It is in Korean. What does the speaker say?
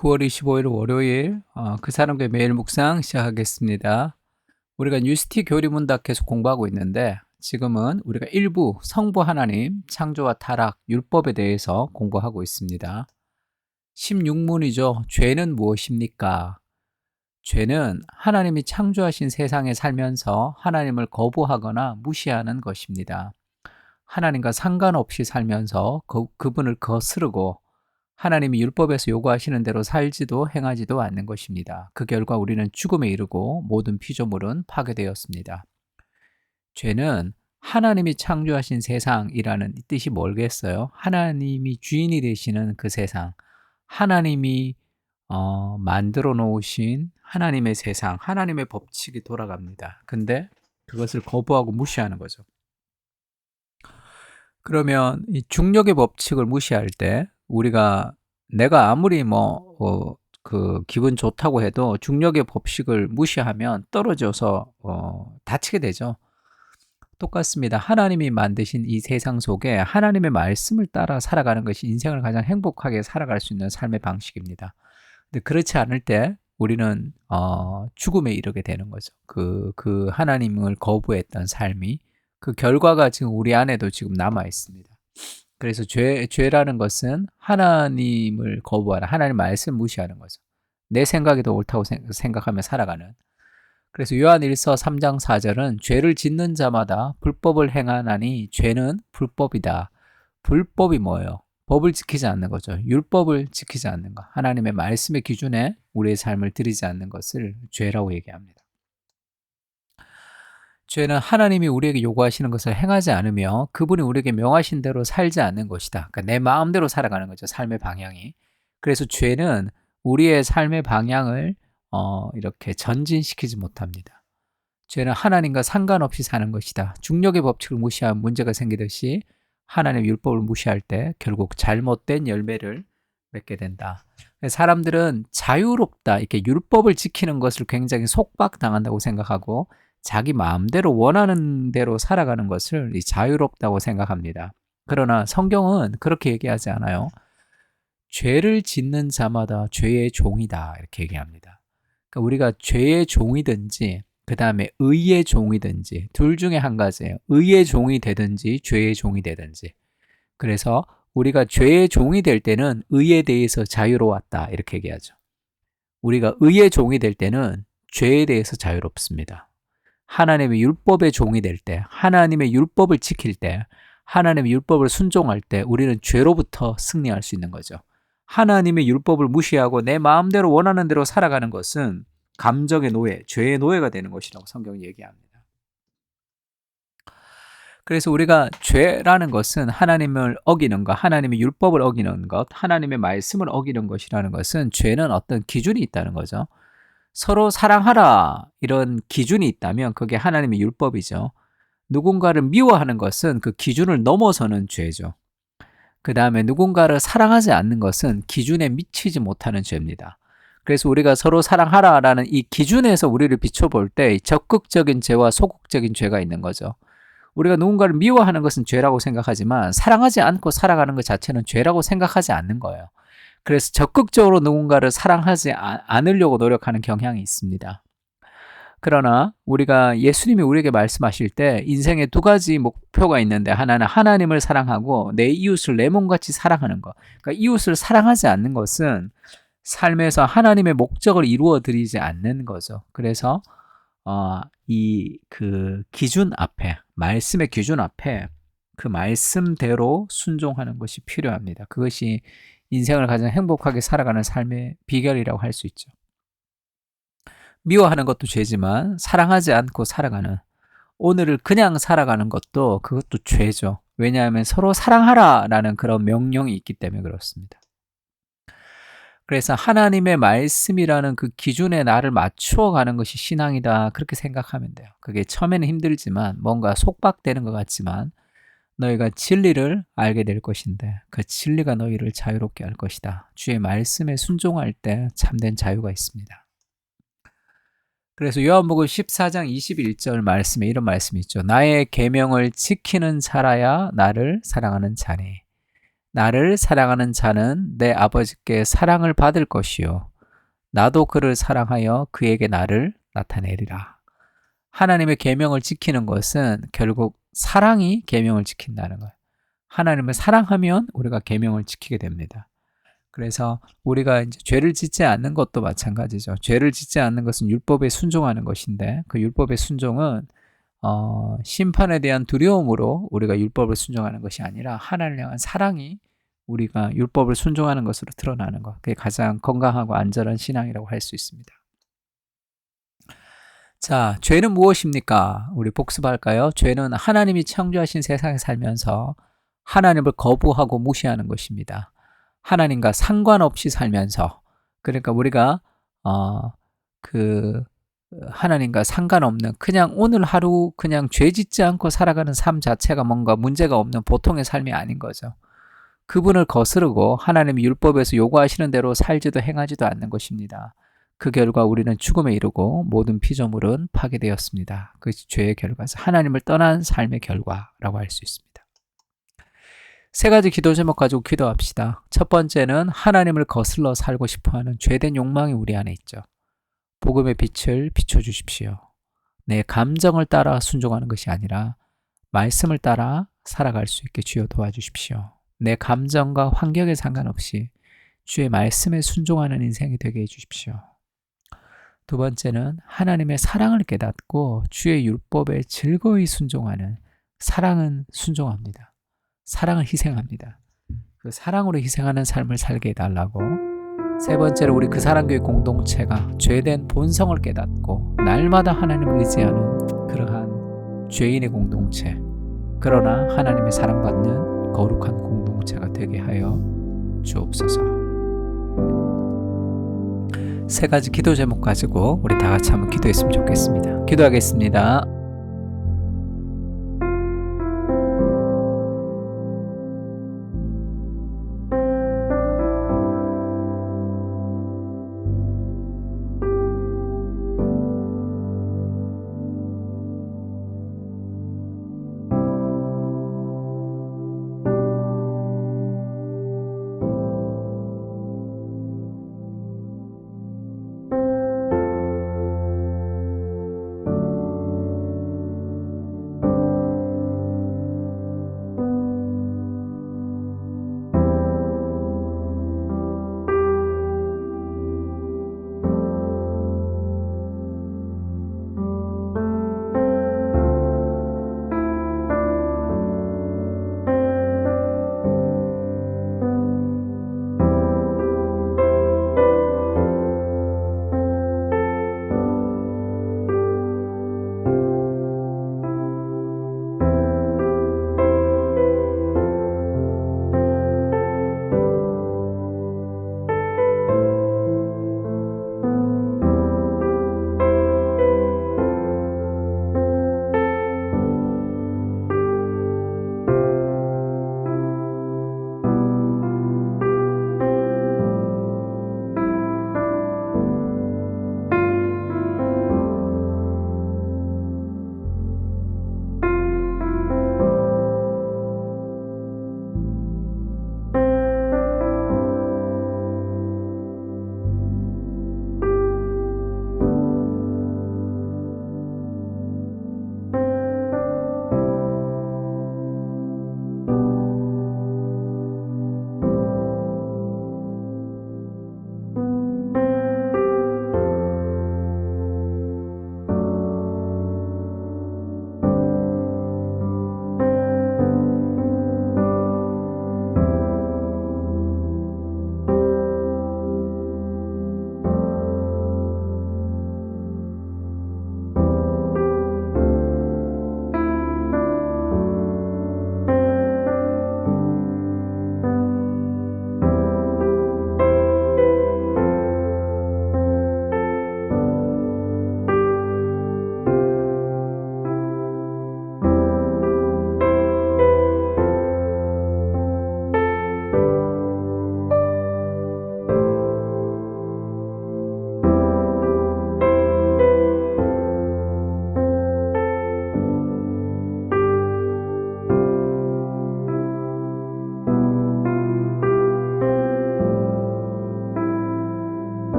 9월 25일 월요일 그 사람과 매일 묵상 시작하겠습니다. 우리가 뉴스티 교리문답 계속 공부하고 있는데 지금은 우리가 일부 성부 하나님 창조와 타락 율법에 대해서 공부하고 있습니다. 16문이죠. 죄는 무엇입니까? 죄는 하나님이 창조하신 세상에 살면서 하나님을 거부하거나 무시하는 것입니다. 하나님과 상관없이 살면서 그분을 거스르고 하나님이 율법에서 요구하시는 대로 살지도 행하지도 않는 것입니다. 그 결과 우리는 죽음에 이르고 모든 피조물은 파괴되었습니다. 죄는 하나님이 창조하신 세상이라는 뜻이 뭘겠어요? 하나님이 주인이 되시는 그 세상, 하나님이 만들어 놓으신 하나님의 세상, 하나님의 법칙이 돌아갑니다. 근데 그것을 거부하고 무시하는 거죠. 그러면 이 중력의 법칙을 무시할 때 우리가 내가 아무리 기분 좋다고 해도 중력의 법칙을 무시하면 떨어져서 다치게 되죠. 똑같습니다. 하나님이 만드신 이 세상 속에 하나님의 말씀을 따라 살아가는 것이 인생을 가장 행복하게 살아갈 수 있는 삶의 방식입니다. 근데 그렇지 않을 때 우리는 죽음에 이르게 되는 거죠. 그 하나님을 거부했던 삶이 그 결과가 지금 우리 안에도 지금 남아 있습니다. 그래서 죄라는 것은 하나님을 거부하는, 하나님 말씀 무시하는 거죠. 내 생각이 더 옳다고 생각하며 살아가는. 그래서 요한 1서 3장 4절은 죄를 짓는 자마다 불법을 행하나니 죄는 불법이다. 불법이 뭐예요? 법을 지키지 않는 거죠. 율법을 지키지 않는 것. 하나님의 말씀의 기준에 우리의 삶을 들이지 않는 것을 죄라고 얘기합니다. 죄는 하나님이 우리에게 요구하시는 것을 행하지 않으며 그분이 우리에게 명하신 대로 살지 않는 것이다. 그러니까 내 마음대로 살아가는 거죠. 삶의 방향이. 그래서 죄는 우리의 삶의 방향을 이렇게 전진시키지 못합니다. 죄는 하나님과 상관없이 사는 것이다. 중력의 법칙을 무시하면 문제가 생기듯이 하나님의 율법을 무시할 때 결국 잘못된 열매를 맺게 된다. 사람들은 자유롭다, 이렇게 율법을 지키는 것을 굉장히 속박당한다고 생각하고 자기 마음대로 원하는 대로 살아가는 것을 자유롭다고 생각합니다. 그러나 성경은 그렇게 얘기하지 않아요. 죄를 짓는 자마다 죄의 종이다, 이렇게 얘기합니다. 그러니까 우리가 죄의 종이든지 그 다음에 의의 종이든지 둘 중에 한 가지예요. 의의 종이 되든지 죄의 종이 되든지. 그래서 우리가 죄의 종이 될 때는 의에 대해서 자유로웠다, 이렇게 얘기하죠. 우리가 의의 종이 될 때는 죄에 대해서 자유롭습니다. 하나님의 율법의 종이 될 때, 하나님의 율법을 지킬 때, 하나님의 율법을 순종할 때 우리는 죄로부터 승리할 수 있는 거죠. 하나님의 율법을 무시하고 내 마음대로 원하는 대로 살아가는 것은 감정의 노예, 죄의 노예가 되는 것이라고 성경이 얘기합니다. 그래서 우리가 죄라는 것은 하나님을 어기는 것, 하나님의 율법을 어기는 것, 하나님의 말씀을 어기는 것이라는 것은 죄는 어떤 기준이 있다는 거죠. 서로 사랑하라, 이런 기준이 있다면 그게 하나님의 율법이죠. 누군가를 미워하는 것은 그 기준을 넘어서는 죄죠. 그 다음에 누군가를 사랑하지 않는 것은 기준에 미치지 못하는 죄입니다. 그래서 우리가 서로 사랑하라라는 이 기준에서 우리를 비춰볼 때 적극적인 죄와 소극적인 죄가 있는 거죠. 우리가 누군가를 미워하는 것은 죄라고 생각하지만 사랑하지 않고 살아가는 것 자체는 죄라고 생각하지 않는 거예요. 그래서 적극적으로 누군가를 사랑하지 않으려고 노력하는 경향이 있습니다. 그러나 우리가 예수님이 우리에게 말씀하실 때 인생에 두 가지 목표가 있는데, 하나는 하나님을 사랑하고 내 이웃을 내 몸같이 사랑하는 것. 그러니까 이웃을 사랑하지 않는 것은 삶에서 하나님의 목적을 이루어 드리지 않는 거죠. 그래서 그 기준 앞에, 말씀의 기준 앞에 그 말씀대로 순종하는 것이 필요합니다. 그것이 인생을 가장 행복하게 살아가는 삶의 비결이라고 할 수 있죠. 미워하는 것도 죄지만 사랑하지 않고 살아가는, 오늘을 그냥 살아가는 그것도 죄죠. 왜냐하면 서로 사랑하라라는 그런 명령이 있기 때문에 그렇습니다. 그래서 하나님의 말씀이라는 그 기준에 나를 맞추어 가는 것이 신앙이다, 그렇게 생각하면 돼요. 그게 처음에는 힘들지만, 뭔가 속박되는 것 같지만 너희가 진리를 알게 될 것인데 그 진리가 너희를 자유롭게 할 것이다. 주의 말씀에 순종할 때 참된 자유가 있습니다. 그래서 요한복음 14장 21절 말씀에 이런 말씀이 있죠. 나의 계명을 지키는 자라야 나를 사랑하는 자니 나를 사랑하는 자는 내 아버지께 사랑을 받을 것이요 나도 그를 사랑하여 그에게 나를 나타내리라. 하나님의 계명을 지키는 것은 결국 사랑이 계명을 지킨다는 거예요. 하나님을 사랑하면 우리가 계명을 지키게 됩니다. 그래서 우리가 이제 죄를 짓지 않는 것도 마찬가지죠. 죄를 짓지 않는 것은 율법에 순종하는 것인데 그 율법의 순종은 심판에 대한 두려움으로 우리가 율법을 순종하는 것이 아니라 하나님을 향한 사랑이 우리가 율법을 순종하는 것으로 드러나는 것. 그게 가장 건강하고 안전한 신앙이라고 할 수 있습니다. 자, 죄는 무엇입니까? 우리 복습할까요? 죄는 하나님이 창조하신 세상에 살면서 하나님을 거부하고 무시하는 것입니다. 하나님과 상관없이 살면서, 그러니까 우리가 하나님과 상관없는 그냥 오늘 하루 그냥 죄 짓지 않고 살아가는 삶 자체가 뭔가 문제가 없는 보통의 삶이 아닌 거죠. 그분을 거스르고 하나님이 율법에서 요구하시는 대로 살지도 행하지도 않는 것입니다. 그 결과 우리는 죽음에 이르고 모든 피조물은 파괴되었습니다. 그것이 죄의 결과서 하나님을 떠난 삶의 결과라고 할 수 있습니다. 세 가지 기도 제목 가지고 기도합시다. 첫 번째는 하나님을 거슬러 살고 싶어하는 죄된 욕망이 우리 안에 있죠. 복음의 빛을 비춰주십시오. 내 감정을 따라 순종하는 것이 아니라 말씀을 따라 살아갈 수 있게 주여 도와주십시오. 내 감정과 환경에 상관없이 주의 말씀에 순종하는 인생이 되게 해주십시오. 두 번째는 하나님의 사랑을 깨닫고 주의 율법에 즐거이 순종하는 사랑은 순종합니다. 사랑을 희생합니다. 그 사랑으로 희생하는 삶을 살게 해달라고. 세 번째로 우리 그 사랑교회 공동체가 죄된 본성을 깨닫고 날마다 하나님을 의지하는 그러한 죄인의 공동체, 그러나 하나님의 사랑받는 거룩한 공동체가 되게 하여 주옵소서. 세 가지 기도 제목 가지고 우리 다 같이 한번 기도했으면 좋겠습니다. 기도하겠습니다.